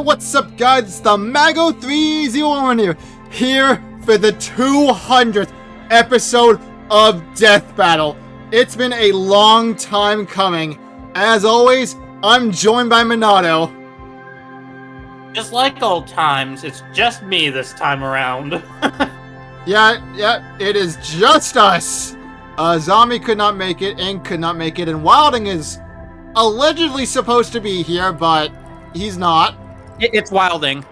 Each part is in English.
what's up guys, it's the Mago301 here for the 200th episode of Death Battle. It's been a long time coming. As always, I'm joined by Minato. Just like old times, it's just me this time around. Yeah, it is just us. Zombie could not make it, Ink could not make it, and Wilding is allegedly supposed to be here, but he's not. It's Wilding.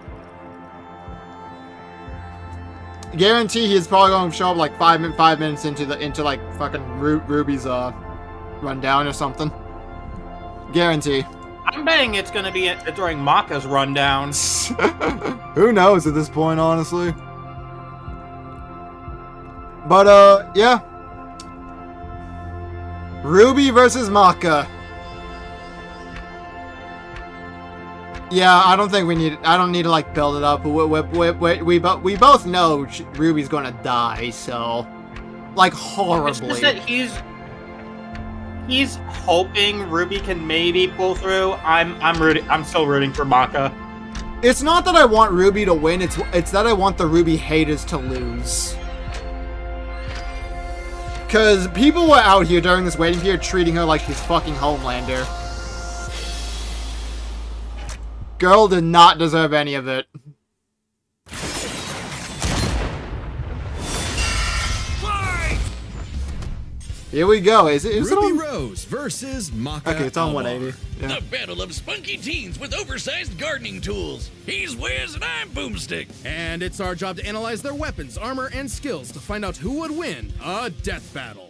Guarantee he's probably going to show up like 5 minutes into like fucking RWBY's rundown or something. Guarantee. I'm betting it's gonna be during Maka's rundown. Who knows at this point, honestly. But yeah. RWBY versus Maka. Yeah, I don't think we need. I don't need to like build it up. We both know RWBY's gonna die, so like horribly. It's just that he's hoping RWBY can maybe pull through. I'm still rooting for Maka. It's not that I want RWBY to win. It's that I want the RWBY haters to lose. Cause people were out here during this waiting period treating her like she's fucking Homelander. Girl did not deserve any of it. Fight! Here we go. Is it RWBY on? Rose versus Maka. Okay, it's on 180. Yeah. The battle of spunky teens with oversized gardening tools. He's Wiz and I'm Boomstick. And it's our job to analyze their weapons, armor, and skills to find out who would win a death battle.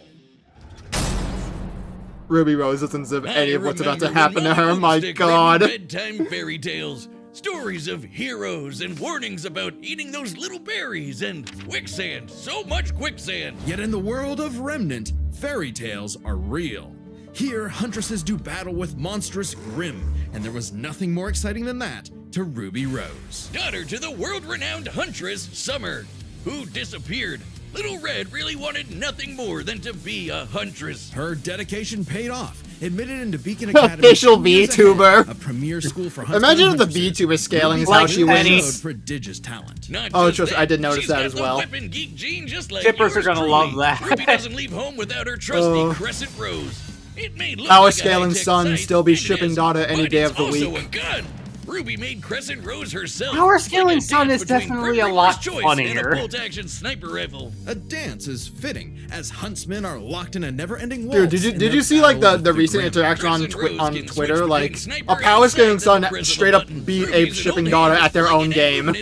RWBY Rose doesn't deserve any of what's about to remember happen to her. when My Boomstick God. read bedtime fairy tales. Stories of heroes and warnings about eating those little berries and quicksand. So much quicksand. Yet in the world of Remnant, fairy tales are real. Here, huntresses do battle with monstrous Grimm, and there was nothing more exciting than that to RWBY Rose. Daughter to the world-renowned huntress, Summer, who disappeared. Little Red really wanted nothing more than to be a huntress. Her dedication paid off. Admitted into Beacon Academy. Official 2 years VTuber. ahead, a premier school for huntsmen. Imagine if and the huntresses. VTuber scaling is RWBY how she Rose wins. showed prodigious talent. Not Oh, just trust- that, I did notice she's that got as the well. Weapon geek gene just like Shippers yours are gonna truly. love that. RWBY doesn't leave home without her trusty Oh. Crescent Rose. It may look Our like a scaling high-tech son sight, still be and it shipping is, daughter any but day it's of the also week. a gun. RWBY made Crescent Rose herself. Our like scaling a son dance is between definitely a Grim lot Reaper's choice funnier. And a bolt-action sniper rifle. A dance is fitting, as huntsmen are locked in a never-ending Dude, waltz. did you see like the recent interaction on Twitter? Like a power scaling son straight up beat a shipping daughter at their own game.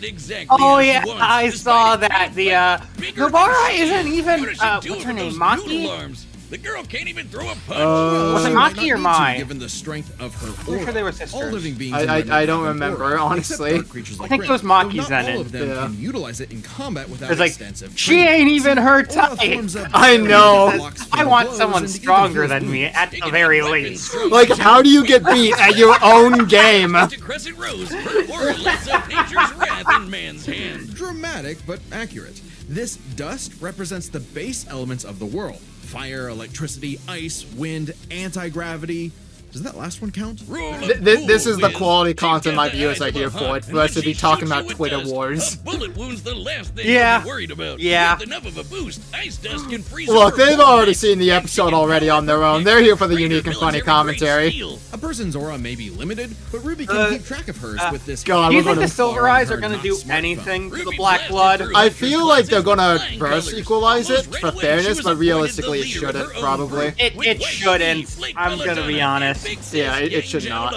Oh yeah, I saw that. The Nobara isn't even what's her name, Maki? The girl can't even throw a punch. Was it Might Maki not or need to, Mai? Given the strength of her Pretty sure they were aura. sisters. All living beings I don't remember, honestly. I think it was Maki's not then. all of them Yeah. can utilize it in combat without It's like, extensive she training. ain't even her Aura type. forms of I know. blocks I from want blows someone and even stronger heals than me, wounds. at the very least. Like, how do you get beat at your own game? To Crescent Rose, her aura lets up nature's wrath in man's hand. Dramatic, but accurate. This dust represents the base elements of the world. Fire, electricity, ice, wind, anti-gravity. Does that last one count? This is the quality content my viewers are here for. For us to be talking about Twitter wars. A bullet wound's the last thing Yeah. you'll be worried about. Yeah. With enough of a boost, ice dust can freeze Look, over they've whole already nights. seen the episode already on their own. They're here for the unique and funny commentary. A person's aura may be limited, but RWBY can keep track of hers with this. God, Do you we're think the gonna- Silver Eyes are gonna do anything to the Black Blood? I feel like they're gonna verse equalize it for fairness, but realistically it shouldn't, probably. It shouldn't. I'm gonna be honest. Yeah, it should not.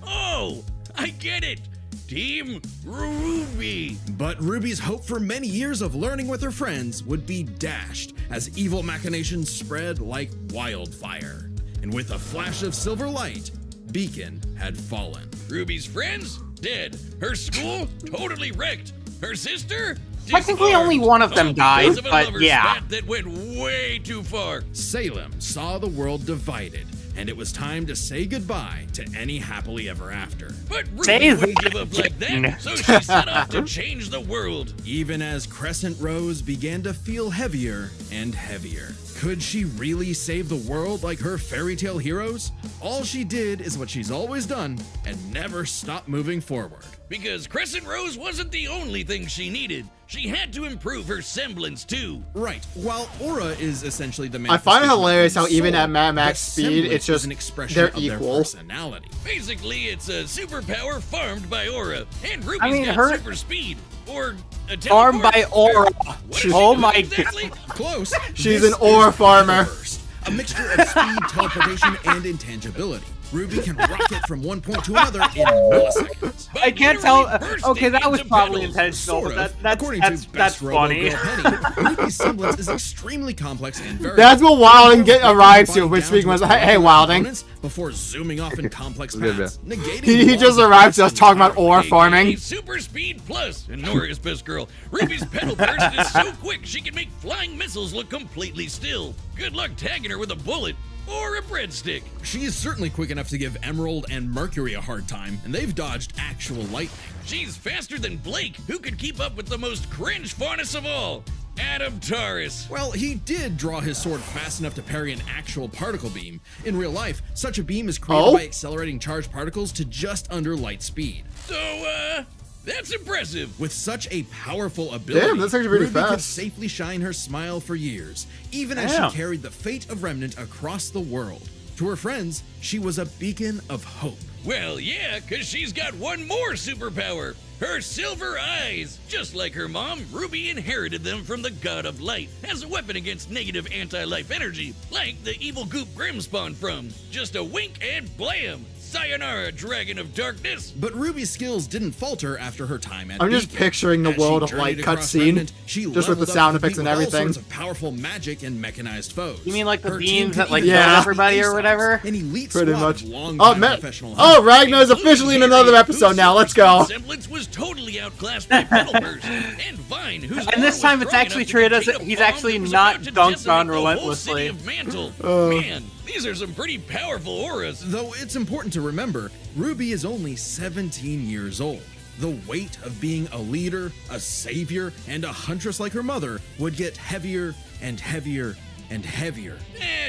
Oh, I get it. Team RWBY. But RWBY's hope for many years of learning with her friends would be dashed as evil machinations spread like wildfire. And with a flash of silver light, Beacon had fallen. RWBY's friends dead. Her school totally wrecked. Her sister Technically, disarmed. only one of them died, Because of a but lover's yeah. spat that went way too far. Salem saw the world divided. and it was time to say goodbye to any happily ever after. But Say Ruby wouldn't that give up like again. that, so she set off to change the world. Even as Crescent Rose began to feel heavier and heavier. Could she really save the world like her fairy tale heroes? All she did is what she's always done and never stopped moving forward. Because Crescent Rose wasn't the only thing she needed. She had to improve her semblance too. Right, while aura is essentially the I find it manifestation of hilarious the how even soul, at Mad Max the speed, semblance it's just is an expression they're of their equal. personality. Basically, it's a superpower farmed by aura, and Ruby's I mean, got her- super speed. Or a Farmed teleport. by aura. What is she Oh doing my exactly? Close. She's This an aura is farmer. Burst, a mixture of speed, teleportation, and intangibility. Ruby can rocket from one point to another in milliseconds. By I can't tell. literally bursting Okay, that was into probably petals. intentional, Sort but of. that's According that's to Best Robo funny. Girl Penny, Ruby's semblance is extremely complex and variable. That's what Wilding arrives to, Breaking which down speaking was, its hey, Wilding. components Before zooming off in complex Good, paths, negating He laws just of arrived to us physics talking about entirely. ore AKA farming. Super Speed Plus. And Nora is best girl. Ruby's pedal burst is so quick she can make flying missiles look completely still. Good luck tagging her with a bullet or a breadstick. She is certainly quick enough to give Emerald and Mercury a hard time, and they've dodged actual lightning. She's faster than Blake, who could keep up with the most cringe faunus of all, Adam Taurus. Well, he did draw his sword fast enough to parry an actual particle beam. In real life, such a beam is created Oh? by accelerating charged particles to just under light speed. So, that's impressive. With such a powerful ability, Damn, that's actually pretty Ruby could fast. safely shine her smile for years, even as Damn. she carried the fate of Remnant across the world. To her friends, she was a beacon of hope. Well, yeah, because she's got one more superpower. Her silver eyes. Just like her mom, Ruby inherited them from the god of light as a weapon against negative anti-life energy, like the evil goop Grim spawned from. Just a wink and blam. Sayonara, Dragon of Darkness. But Ruby's skills didn't falter after her time at I'm just Beacon. picturing the As she World of journeyed Light across cutscene, Remnant, she just with the leveled up sound to effects compete and with all everything. sorts of powerful magic and mechanized foes. You mean like the Her beams team that could like even Yeah. kill defeat everybody or Aesop's, whatever? An elite Pretty squad much. of Oh, long-time man. professional Oh, hunters. Ragnar's officially in another episode now. Let's go. Whose semblance was totally outclassed by Petalburst. And Vine, whose And this aura time was it's strong actually enough to treated as defeat a he's bomb actually that was not about to dunked decimate on the whole relentlessly. city of Mantle. Man, these are some pretty powerful auras. Though it's important to remember, Ruby is only 17 years old. The weight of being a leader, a savior, and a huntress like her mother would get heavier and heavier and heavier.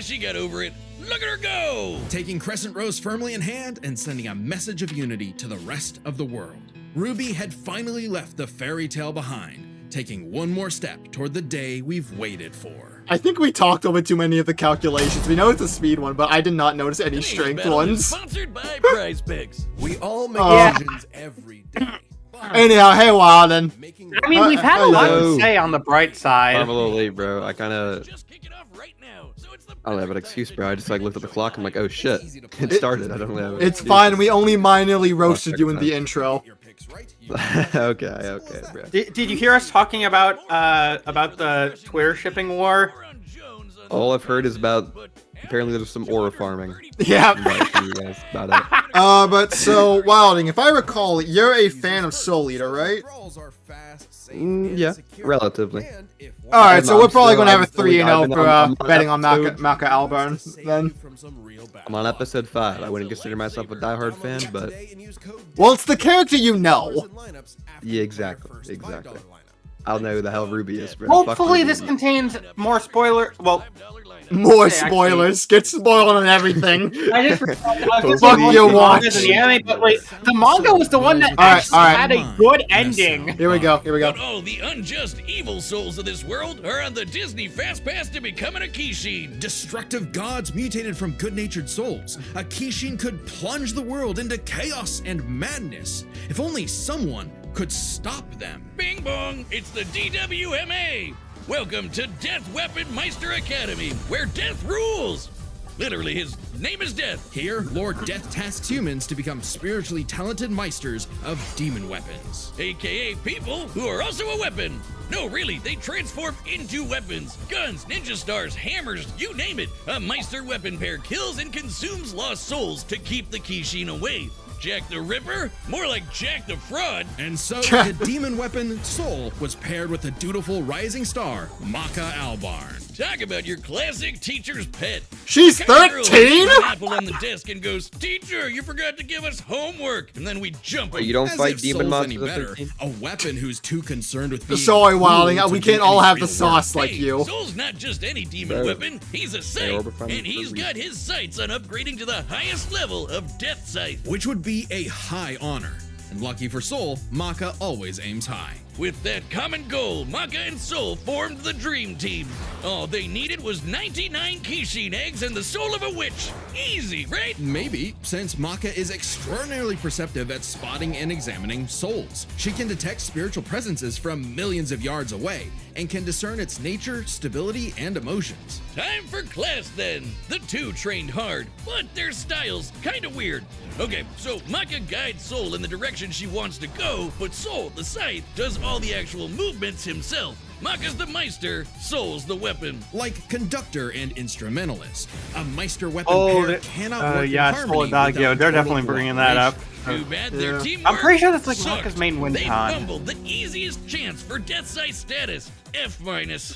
She got over it. Look at her go! Taking Crescent Rose firmly in hand and sending a message of unity to the rest of the world. Ruby had finally left the fairy tale behind, taking one more step toward the day we've waited for. I think we talked over too many of the calculations. We know it's a speed one, but I did not notice any Today's strength battle is ones. Sponsored by Prize Picks. We all make Oh. decisions every day. Anyhow, hey, Wildin. Making I mean, we've had a lot to Hello. say on the bright I'm a side. little late, bro. I kind of, Just kick it off right now. So it's the I don't have an excuse, bro. I just like looked at the clock. I'm like, oh shit, it started. I don't really have an It's excuse. fine. We only minorly roasted you in the intro. your picks right. okay, bro. Did you hear us talking about the Twitter shipping war? on Jones on All I've heard is about apparently there's some aura farming. Yeah. But you guys about it. But so, Wilding, if I recall, you're a fan of Soul Eater, right? Brawls are fast, safe, Yeah, and secure. relatively. And if one Alright, so I'm we're probably still- gonna have a I've only- 3-0 I've been for on betting on episode- Maka Alburn, save then. you from some real I'm on episode 5. I wouldn't consider myself a diehard fan, but Well, it's the character you know. yeah, exactly. I'll know who the hell Ruby is, bro. Fuck Hopefully, Ruby. this contains more spoiler. Well, More Okay, actually- spoilers. Get spoiled on everything. I just Fuck you, watch. the anime, but wait, the manga was the one that Alright, actually alright. had a good ending. Here we go. Here we go. But all the unjust evil souls of this world are on the Disney Fast Pass to becoming a Kishin. Destructive gods mutated from good-natured souls. A Kishin could plunge the world into chaos and madness. If only someone could stop them. Bing bong, it's the DWMA. Welcome to Death Weapon Meister Academy, where death rules. Literally, his name is Death. Here, Lord Death tasks humans to become spiritually talented meisters of demon weapons. AKA people who are also a weapon. No, really, they transform into weapons. Guns, ninja stars, hammers, you name it. A Meister weapon pair kills and consumes lost souls to keep the Kishin away. Jack the Ripper? More like Jack the Fraud. And so, the demon weapon Soul was paired with the dutiful rising star, Maka Albarn. Talk about your classic teacher's pet. She's The kind of girl who 13? leaves an apple on the desk and goes, "Teacher, you forgot to give us homework." And then we jump But him. you don't As fight if demon Soul's any monsters at better, 13? a weapon who's too concerned with being Sorry, Wilding. cool We to can't do all any have the real sauce work. like Hey, you. Soul's not just any demon Fair. weapon, he's a scythe, Orb of Thunder and he's for a got his sights on upgrading to the highest level of Death Scythe. Which would be a high honor. And lucky for Soul, Maka always aims high. With that common goal, Maka and Soul formed the Dream Team. All they needed was 99 Kishin eggs and the soul of a witch. Easy, right? Maybe, since Maka is extraordinarily perceptive at spotting and examining souls. She can detect spiritual presences from millions of yards away and can discern its nature, stability, and emotions. Time for class then. The two trained hard, but their styles kinda weird. Okay, so Maka guides Soul in the direction she wants to go, but Soul, the scythe, does all the actual movements himself. Maka's the Meister, Soul's the weapon. Like conductor and instrumentalist, a Meister weapon Oh, pair cannot work yeah, in Soul harmony and Doggo. without They're total definitely bringing that up. Too bad their Yeah. teamwork I'm pretty sure that's like sucked. Maka's main win They con. fumbled the easiest chance for Death Scythe status, F-.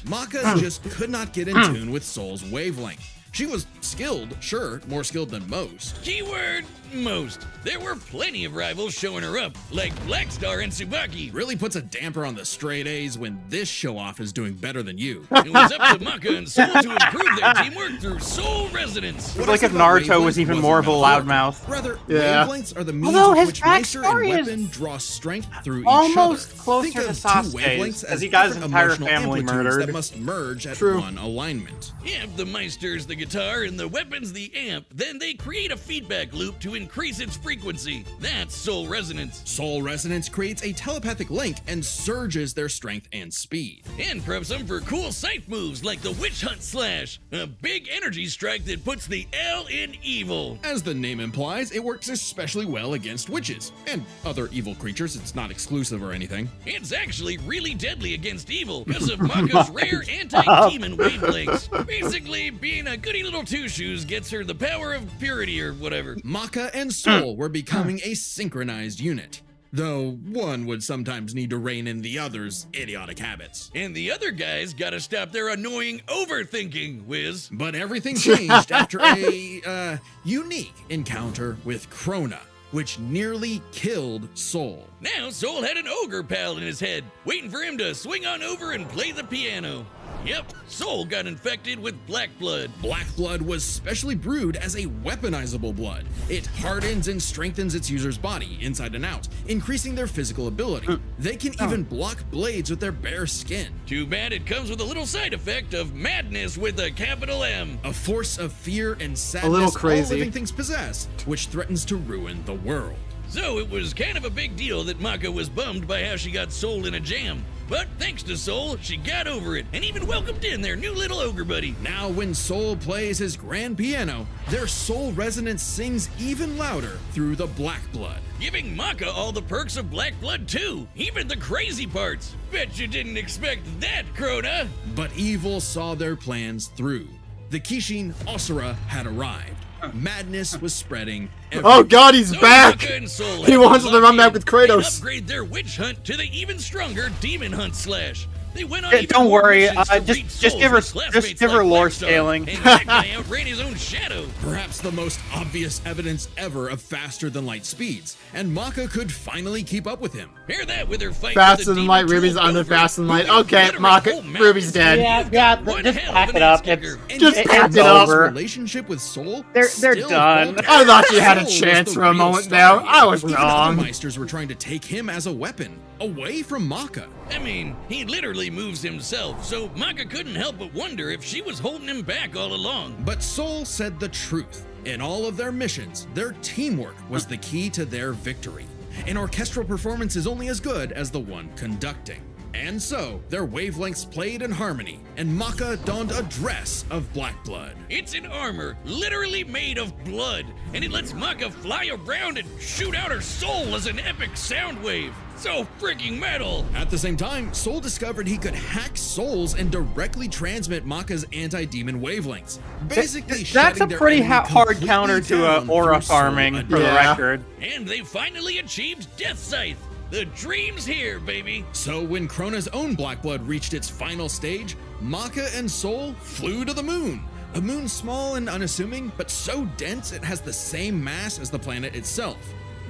Maka just could not get in tune with Soul's wavelength. She was skilled, sure, more skilled than most. Keyword, most. There were plenty of rivals showing her up, like Blackstar and Tsubaki. Really puts a damper on the straight A's when this show-off is doing better than you. It was up to Maka and Soul to improve their teamwork through Soul Resonance. It's like if Naruto was even more of a loudmouth. Rather, Yeah. wavelengths are the means Although with his which Meister and backstory is weapon draw strength through almost each other. closer Think to of two Sasuke's, wavelengths as as he got his different entire emotional family amplitudes murdered. that must merge at True. one alignment. If the Meister's the guitar and the weapon's the amp, then they create a feedback loop to increase its frequency. That's Soul Resonance. Soul Resonance creates a telepathic link and surges their strength and speed. And preps them for cool scythe moves like the Witch Hunt Slash, a big energy strike that puts the L in evil. As the name implies, it works especially well against witches and other evil creatures. It's not exclusive or anything. It's actually really deadly against evil because of Maka's rare anti-demon wavelengths. Basically, being a goody little two-shoes gets her the power of purity or whatever. Maka and Soul were becoming a synchronized unit, though one would sometimes need to rein in the other's idiotic habits. And the other guys gotta stop their annoying overthinking, Wiz. But everything changed after a unique encounter with Krona, which nearly killed Soul. Now Soul had an ogre pal in his head, waiting for him to swing on over and play the piano. Yep, Soul got infected with black blood. Black blood was specially brewed as a weaponizable blood. It hardens and strengthens its user's body inside and out, increasing their physical ability. They can even block blades with their bare skin. Too bad it comes with a little side effect of madness with a capital M. A force of fear and sadness little all crazy. living things possess, which threatens to ruin the world. So it was kind of a big deal that Maka was bummed by how she got Soul in a jam. But thanks to Soul, she got over it and even welcomed in their new little ogre buddy. Now when Soul plays his grand piano, their soul resonance sings even louder through the black blood. Giving Maka all the perks of black blood too, even the crazy parts. Bet you didn't expect that, Krona. But evil saw their plans through. The Kishin Asura had arrived. Madness was spreading Oh god, he's So back! Maka and Soul He had wants to lock run back in with Kratos. and upgrade their witch hunt to the even stronger demon hunt slash. They went on Yeah, even don't more worry, missions to just- reach just give her- Souls with classmates just give her like lore Blackstar, scaling. And that guy outran his own shadow. perhaps the most obvious evidence ever of faster than light speeds, and Maka could finally keep up with him. Pair that with her fight Faster with the than light, demon Ruby's tool under Gopher, faster than who light. can Okay, literally Maka, hold mountains. Ruby's dead. Yeah, One just hell pack of it an up. ass-kicker. And Just yet, pack Soul's it up. relationship with Soul They're still done. faltered. I thought you had a Soul was chance the for a real moment star there. I was here. wrong. Even other Meisters were trying to take him as a weapon, away from Maka. I mean, he literally moves himself, so Maka couldn't help but wonder if she was holding him back all along. But Soul said the truth. In all of their missions, their teamwork was the key to their victory. An orchestral performance is only as good as the one conducting. And so, their wavelengths played in harmony, and Maka donned a dress of black blood. It's an armor literally made of blood, and it lets Maka fly around and shoot out her soul as an epic sound wave. So freaking metal! At the same time, Soul discovered he could hack souls and directly transmit Maka's anti-demon wavelengths. Basically, That's shutting a their pretty enemy hard completely counter to down aura through soul farming, for the Yeah. record. And they finally achieved Death Scythe. The dream's here, baby. So when Krona's own black blood reached its final stage, Maka and Soul flew to the moon. A moon small and unassuming, but so dense it has the same mass as the planet itself.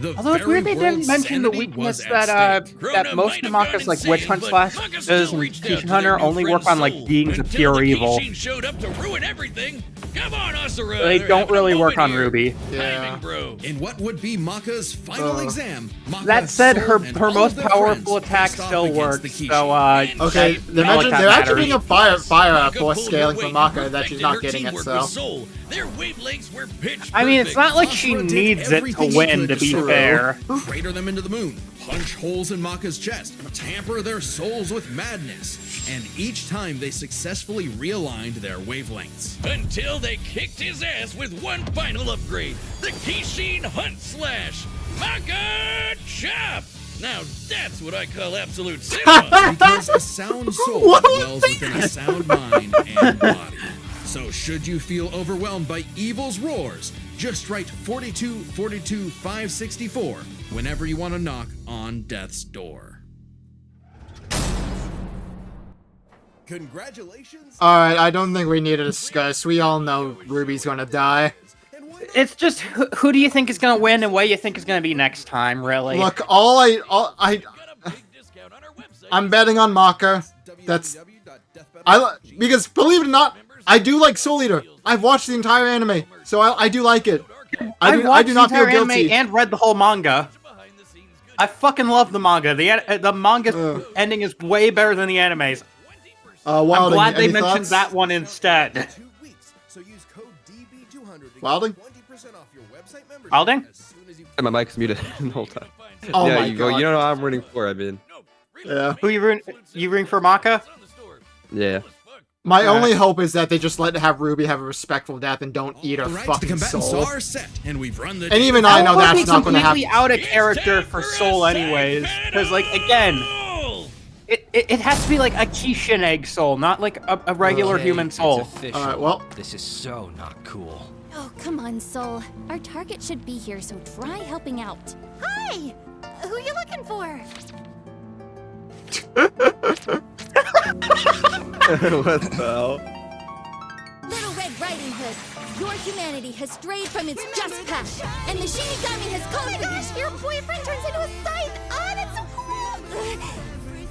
The Although it's weird they didn't world's mention the sanity weakness was that at stake. that most of Maka's like witch hunt slashes and Kishin Hunter only work on like beings of pure evil. Showed up to ruin everything. Come on, Asura. They don't really work on RWBY. Yeah. Bro. In what would be Maka's final exam, Maka, That said, Soul, her and her all most of their powerful friends attack faced off still against works. the Kishin. So Okay, they're they're actually being a fire scaling for Maka that she's not getting it, so. Their wavelengths were pitch I mean, it's not like she Asura did needs it to everything he win, could to be destroy fair. Crater them into the moon, punch holes in Maka's chest, tamper their souls with madness, and each time they successfully realigned their wavelengths. until they kicked his ass with one final upgrade, the Kishin Hunt Slash. Maka Chop! Now that's what I call absolute cinema. Because a sound soul dwells within a sound mind and body. So should you feel overwhelmed by evil's roars, just write 4242564 whenever you want to knock on death's door. Congratulations. Alright, I don't think we need to discuss. We all know Ruby's gonna die. It's just who do you think is gonna win and what you think is gonna be next time, really? Look, I'm betting on Maka. Because believe it or not, I do like Soul Eater. I've watched the entire anime, so I do like it. I do not feel guilty. And read the whole manga. I fucking love the manga. The manga ending is way better than the animes. I'm Wilding, glad they any mentioned thoughts? that one instead. 2 weeks. So use code DB200 to Wilding? get 20% off your website membership Wilding? as soon as you And my mic's muted the whole time. Oh yeah, my you god. go. You know what I'm rooting for. I mean, Yeah. Who you rooting for, Maka? yeah. My only hope is that they just let RWBY have a respectful death and don't eat her All right, the fucking combatants soul. are set, and we've run the. And even I know That would that's be not gonna happen. completely out of character for Soul anyways. Because, like, again, it has to be like a Kishin egg soul, not like a regular human soul. Alright, well. This is so not cool. Oh, come on, Soul. Our target should be here, so try helping out. Hi! Who you looking for? What the hell? Little Red Riding Hood. Your humanity has strayed from its just path, and the Shinigami has called for you. Your boyfriend turns into a scythe. Oh, that's so cool.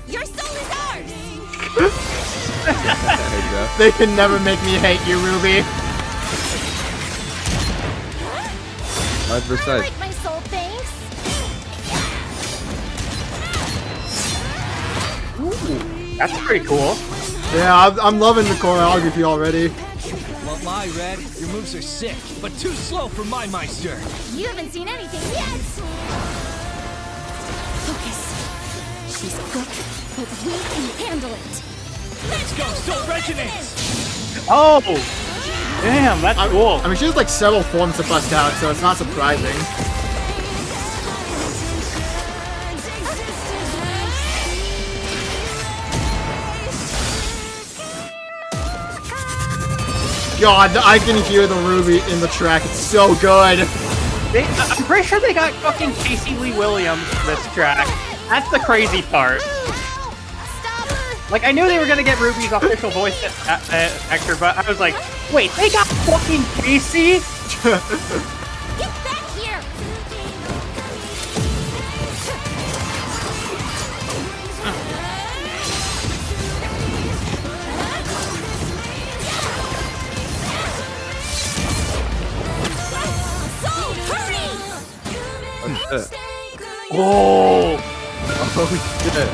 Your soul is ours. There you go. They can never make me hate you, Ruby. I 100%. like my soul, thanks. That's pretty cool. Yeah, I'm loving the choreography already. Won't lie, Red. Your moves are sick, but too slow for my Meister. You haven't seen anything yet. Focus. She's good, but we can handle it. Let's go, Soul Resonance! Oh! Damn, that's cool. I mean, she has like several forms to bust out, so it's not surprising. God, I can hear the Ruby in the track. It's so good. I'm pretty sure they got fucking Casey Lee Williams for this track. That's the crazy part. Like, I knew they were gonna get Ruby's official voice actor, but I was like, wait, they got fucking Casey? Get back here! Soul, hurry! Oh, shit. Oh! Oh, shit.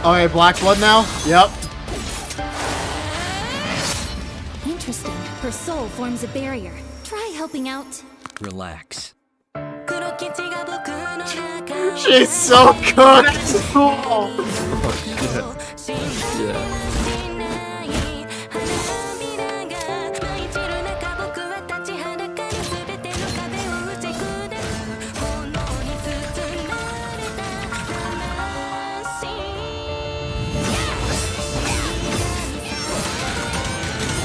Okay, Black Blood now? Yep. Interesting. Her soul forms a barrier. Try helping out. Relax. She's so cooked. Cool. Yeah.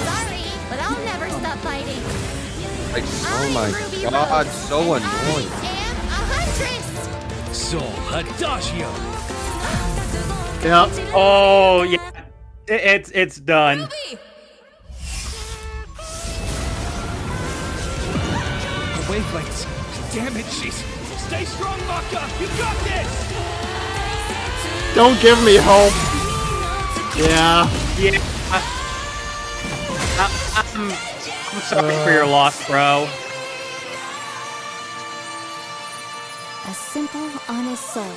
Sorry, but I'll never stop fighting. Like, oh I'm my Ruby god, Rose, so and annoying. I am a huntress. soul, Adagio. Yep. Oh yeah, it's done. RWBY! The wavelengths. Damn it, she's. Stay strong, Maka. You got this. Don't give me hope. Yeah. Yeah. I'm sorry for your loss, bro. A simple, honest soul.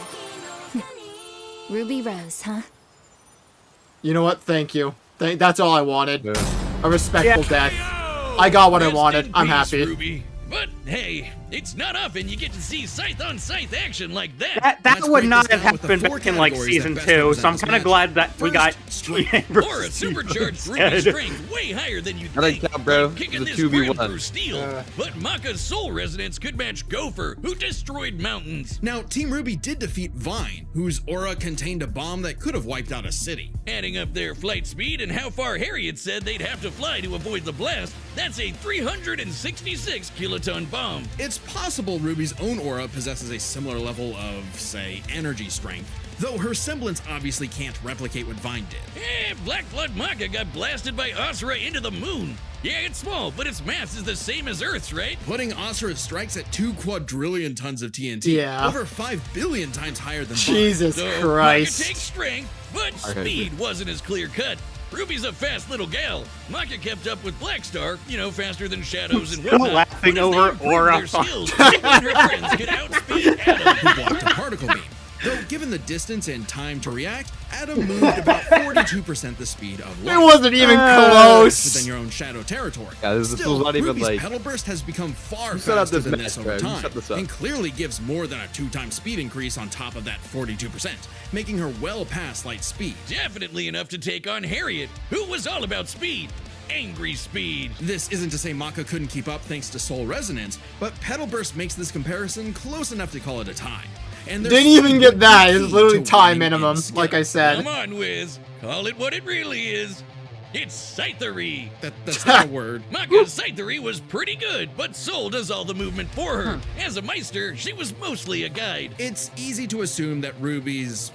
Ruby Rose, huh? You know what? Thank you. That's all I wanted. Yeah. A respectful Yeah. death. I got what I Rest wanted. in I'm peace, happy. RWBY. But hey, it's not often you get to see Scythe on Scythe action like that. That Let's would break not this have down with the happened 4 back in like categories season that best 2, so I'm represent kind of this glad that we got First, strength. Or a supercharged RWBY strength way higher than you That think. ain't count, bro. Like kicking It's a this 2v1. grim through steel. But Maka's soul resonance could match Gopher, who destroyed mountains. Now, Team RWBY did defeat Vine, whose aura contained a bomb that could have wiped out a city. Adding up their flight speed and how far Harriet said they'd have to fly to avoid the blast, that's a 366 kiloton bomb. It's possible RWBY's own aura possesses a similar level of, say, energy strength, though her semblance obviously can't replicate what Vine did. Black Blood Maka got blasted by Asura into the moon. Yeah, it's small, but its mass is the same as Earth's, right? Putting Asura's strikes at 2 quadrillion tons of TNT, Yeah. over 5 billion times higher than Vine. Jesus So, Christ. Maka takes strength, but I hate speed wasn't as clear cut. Ruby's a fast little gal. Maka kept up with Blackstar, faster than shadows and Still whatnot. laughing But as they over improved aura. their skills, she and her friends could outspeed Adam. Who blocked a particle beam. Though given the distance and time to react, Adam moved about 42% the speed of light. It wasn't even Within close. your own shadow territory. Yeah, this Still, was not even, RWBY's like- pedal burst has become far Who set up faster this than mess, this bro? over Who time, set this up? and clearly gives more than a 2-time speed increase on top of that 42%, making her well past light speed. Definitely enough to take on Harriet, who was all about speed. Angry speed. This isn't to say Maka couldn't keep up thanks to soul resonance, but pedal burst makes this comparison close enough to call it a tie. And there's Didn't even still get that. key It's literally to time winning in minimum, skill. like I said. Come on, Wiz. Call it what it really is. It's Scythery. That's not a word. Maka's Scythery was pretty good, but Soul does all the movement for her. As a Meister, she was mostly a guide. It's easy to assume that RWBY's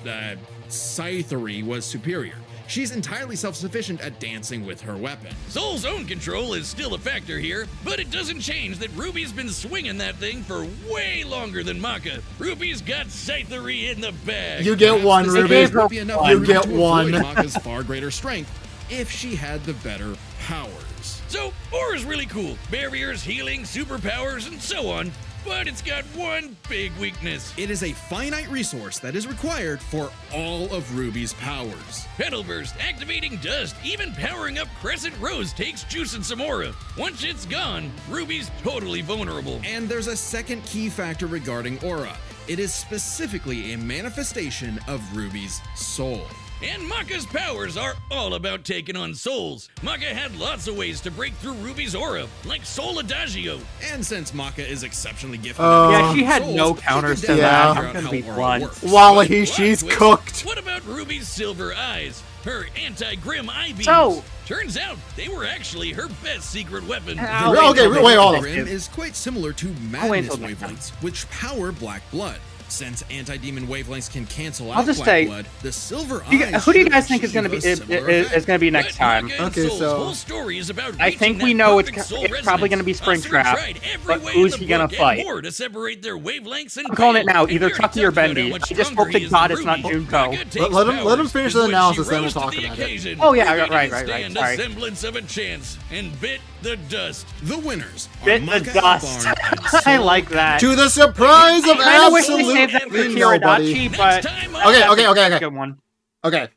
Scythery was superior. She's entirely self-sufficient at dancing with her weapon. Soul's own control is still a factor here, but it doesn't change that Ruby's been swinging that thing for way longer than Maka. Ruby's got Scythery in the bag. You get one, This Ruby. gave Ruby enough You room get to one. avoid Maka's far greater strength if she had the better powers. So, Aura's really cool. Barriers, healing, superpowers, and so on. But it's got one big weakness. It is a finite resource that is required for all of RWBY's powers. Pedal Burst, activating dust, even powering up Crescent Rose takes juice and some aura. Once it's gone, Ruby's totally vulnerable. And there's a second key factor regarding aura. It is specifically a manifestation of RWBY's soul. And Maka's powers are all about taking on souls. Maka had lots of ways to break through Ruby's aura, like Soul Adagio. And since Maka is exceptionally gifted, Yeah, she had souls, no she counters can to that. definitely I'm figure out gonna how be aura blunt. works. Wally, Plot she's twist, cooked. What about Ruby's silver eyes? Her anti-grim eye beams? So- Turns out they were actually her best secret weapon. I'll Okay, wait till wait, they- hold on. Grim is quite similar to wait madness till next time. wavelengths, which power black blood. Since anti-demon wavelengths can cancel I'll out just black say- blood, the silver You eyes guys- who do you should guys think is achieve going to be a similar effect. next But time? Maka and Okay, Soul's so- whole story is about I reaching think we that know it's perfect soul probably going to be resonance. Springtrap, Asura tried every but way who's in the he going book to and fight? more to separate their wavelengths and I'm calling it failed. now, And either we already Chucky or talked about Bendy. how much I just stronger hope to he is God than it's not Ruby. Junko. Maka takes Let him powers, finish and the when analysis, she then we'll rose to talk the about it. occasion, Oh, yeah, Ruby right, didn't right, stand sorry. a semblance of a chance and bit the dust. The winners are Bit the Maka, dust. Albarn, and I Soul. like that. To the surprise of I kinda wish they saved that for absolutely nobody. Kiradachi, but Next time on- Okay, that's okay, a okay, okay. good one. Okay.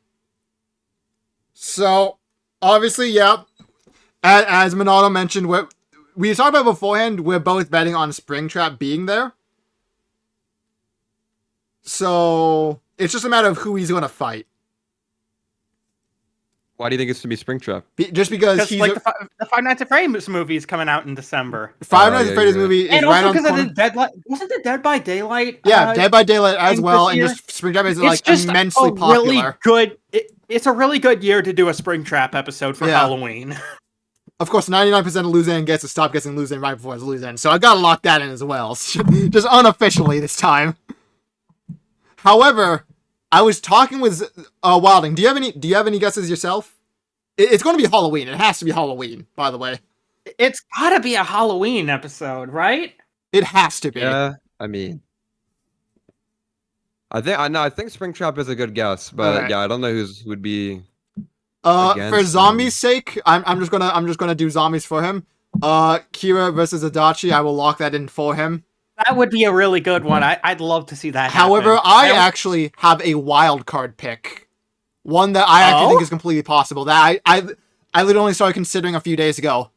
So, obviously, yep. As Minato mentioned, we talked about beforehand, we're both betting on Springtrap being there. So, it's just a matter of who he's going to fight. Why do you think it's to be Springtrap? Just because Because he's like the Five Nights at Freddy's movie is coming out in December, Five Oh, Nights yeah, at Freddy's you're right. movie is and right also on because of corner. the Dead wasn't the Dead by Daylight? Yeah, Dead by Daylight as thing well, this and year? just Springtrap is It's like just immensely a popular. really good. It's a really good year to do a Springtrap episode for Yeah. Halloween. Of course, 99% of Loose End gets to stop guessing Loose End right before it's Loose End, so I gotta lock that in as well. Just unofficially this time. However, I was talking with Wilding. Do you have any guesses yourself? It's going to be Halloween. It has to be Halloween, by the way. It's gotta be a Halloween episode, right? It has to be. Yeah, I mean, I think Springtrap is a good guess, but right. yeah, I don't know who would be. For zombies' sake, I'm just gonna do zombies for him. Kira versus Adachi. I will lock that in for him. That would be a really good one. I'd love to see that. However, happen. I actually have a wild card pick, one that I actually think is completely possible. That I literally started considering a few days ago.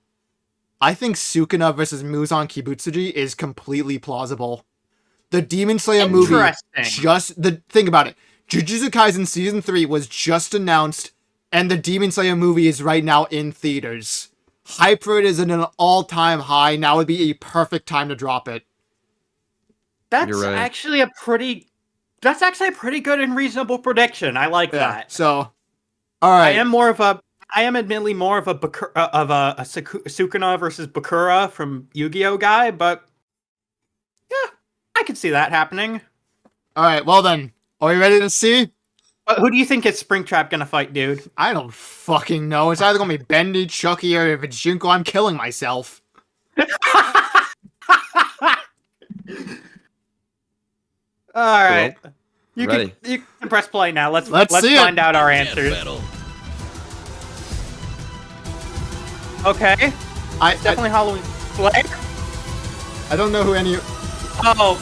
I think Sukuna versus Muzan Kibutsuji is completely plausible. The Demon Slayer movie, think about it. Jujutsu Kaisen Season 3 was just announced, and the Demon Slayer movie is right now in theaters. Hype for it is at an all-time high. Now would be a perfect time to drop it. That's actually a pretty good and reasonable prediction. I like that. So, all right. I am admittedly more of a Sukuna versus Bakura from Yu-Gi-Oh guy, but yeah, I could see that happening. All right, well then, are we ready to see? Who do you think is Springtrap gonna fight, dude? I don't fucking know. It's either gonna be Bendy, Chucky, or if it's Junko, I'm killing myself. All right, Cool. you can press play now. Let's see find out our answers. Okay, it's definitely Halloween. Flare? I don't know who any. Oh,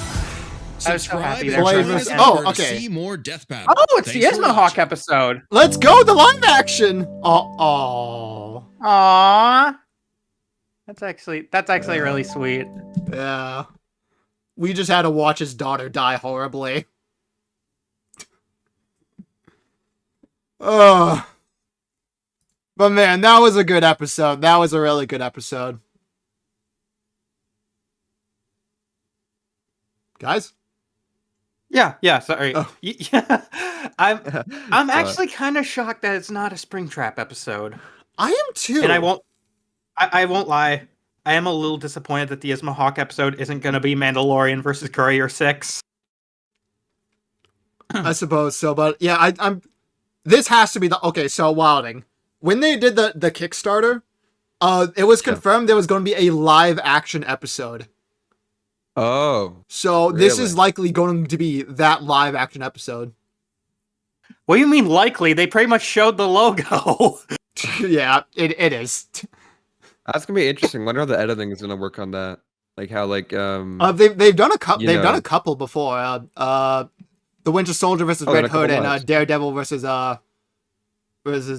I was so happy there. Okay. See more Death Battle. Oh, it's the Ismahawk episode. Let's go, the live action. Oh. Aww. That's actually really sweet. Yeah. We just had to watch his daughter die horribly. Oh. But man, that was a good episode. That was a really good episode. Guys? Yeah, sorry. Oh. Yeah. I'm actually kind of shocked that it's not a Springtrap episode. I am too. And I won't lie. I am a little disappointed that the Ismahawk episode isn't going to be Mandalorian versus Courier 6. I suppose so, but yeah, I'm. This has to be the so Wilding. When they did the Kickstarter, it was confirmed there was going to be a live action episode. Oh. So this is likely going to be that live action episode. What do you mean likely? They pretty much showed the logo. Yeah, it is. That's gonna be interesting. Wonder how the editing is gonna work on that. Like how they've done a couple. They've done a couple before. The Winter Soldier versus Red Hood and Daredevil versus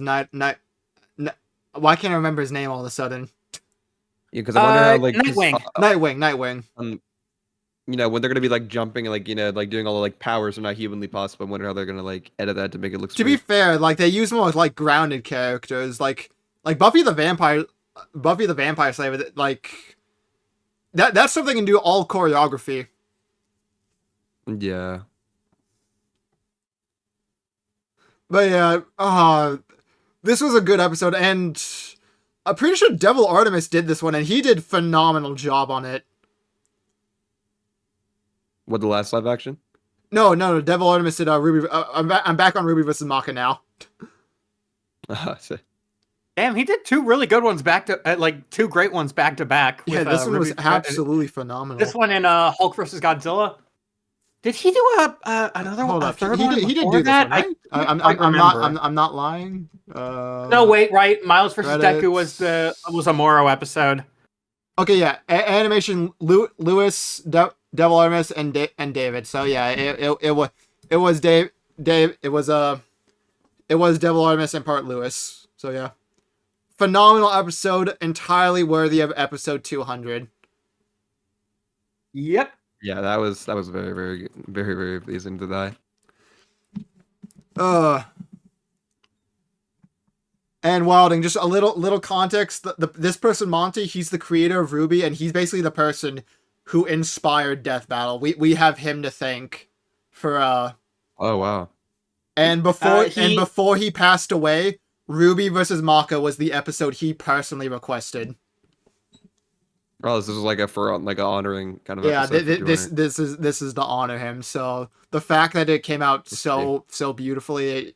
Night. Why can't I remember his name all of a sudden? Yeah, because I wonder how Nightwing. You know, when they're gonna be like jumping, like like doing all the like powers are not humanly possible. I wonder how they're gonna like edit that to make it look. To be fair, like they use more like grounded characters, like Buffy the Vampire Slayer. Like that's something can do all choreography. Yeah. But yeah, this was a good episode, and I'm pretty sure Devil Artemis did this one, and he did phenomenal job on it. What, the last live action? No, Devil Artemis did RWBY. I'm back on RWBY versus Maka now. Damn, he did two really good ones two great ones back to back. Yeah, this one was absolutely phenomenal. This one in Hulk versus Godzilla. Did he do another one? He did do this one, right? I'm not lying. No, wait, right. Miles versus Deku was a Moro episode. Okay, yeah. Animation Lewis, Devil Artemis, and David. So yeah, it was Devil Artemis and part Lewis. So yeah, phenomenal episode, entirely worthy of episode 200. Yep. Yeah, that was very, very, very, very pleasing to die. And Wilding, just a little context. This person, Monty, he's the creator of RWBY, and he's basically the person who inspired Death Battle. We have him to thank for Oh wow. And before he passed away, RWBY versus Maka was the episode he personally requested. Oh, this is like a for like a honoring kind of Yeah, episode. this is to honor him. So the fact that it came out so beautifully,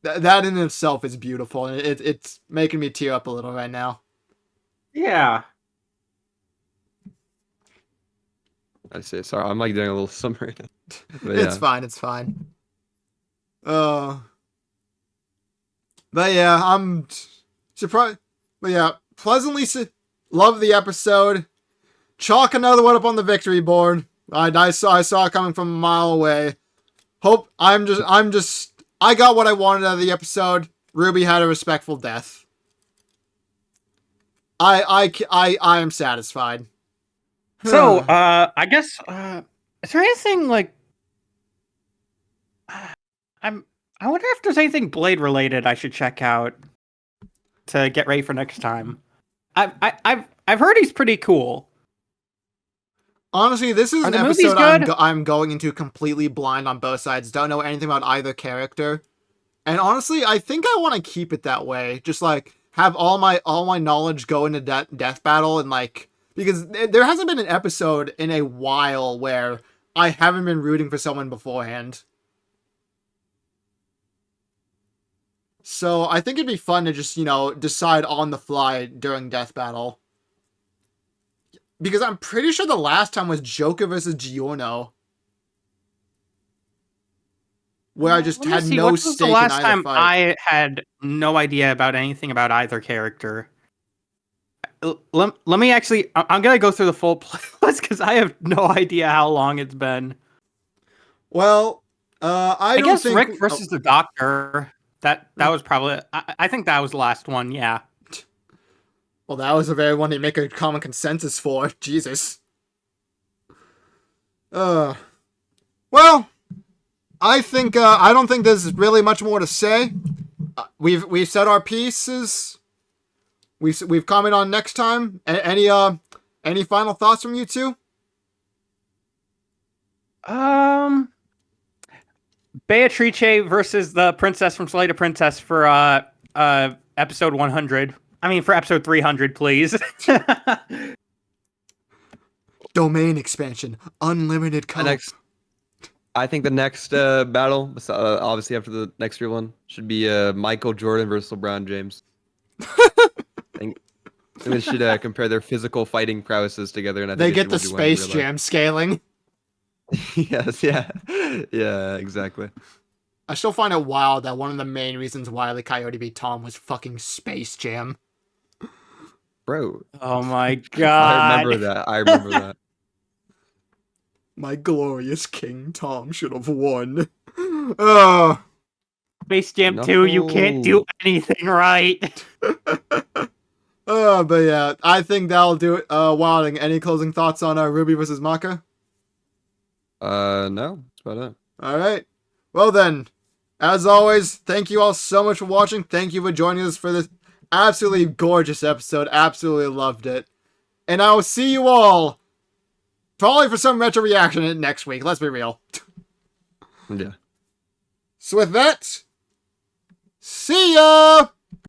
that in itself is beautiful, and it's making me tear up a little right now. Yeah. I see. Sorry, I'm like doing a little summary. But It's fine. It's fine. But yeah, I'm surprised. But yeah, pleasantly love the episode. Chalk another one up on the victory board. I saw it coming from a mile away. I got what I wanted out of the episode. RWBY had a respectful death. I am satisfied. So, I guess, is there anything like, I wonder if there's anything Blade related I should check out to get ready for next time. I've heard he's pretty cool. Honestly, this is Are an the movies episode good? I'm going into completely blind on both sides. Don't know anything about either character. And honestly, I think I want to keep it that way. Just like have all my knowledge go into death battle, and like, because there hasn't been an episode in a while where I haven't been rooting for someone beforehand. So I think it'd be fun to just, decide on the fly during death battle. Because I'm pretty sure the last time was Joker versus Giorno, where I just had no stake in either fight. The last time I had no idea about anything about either character. Let me actually... I'm going to go through the full playlist because I have no idea how long it's been. Well, I guess think... Rick versus the Doctor. That was probably... I think that was the last one, yeah. Well, that was the very one they make a common consensus for. Jesus. Well, I think I don't think there's really much more to say. We've said our pieces. We've commented on next time. Any final thoughts from you two? Beatrice versus the princess from Slay the Princess for episode 100. I mean, for episode 300, please. Domain expansion, unlimited color. I think the next battle, obviously after the next year one, should be Michael Jordan versus LeBron James. I think they should compare their physical fighting prowesses together, and I think they get the Space Jam scaling. Yes, yeah, exactly. I still find it wild that one of the main reasons Wile E. Coyote beat Tom was fucking Space Jam. Bro. Oh my god. I remember that. My glorious King Tom should have won. Oh. Space Jam 2, you can't do anything right. But yeah, I think that'll do it. Wilding, any closing thoughts on RWBY versus Maka? No, that's about it. Alright. Well then, as always, thank you all so much for watching. Thank you for joining us for this absolutely gorgeous episode. Absolutely loved it. And I will see you all probably for some retro reaction next week. Let's be real. Yeah. So with that, see ya!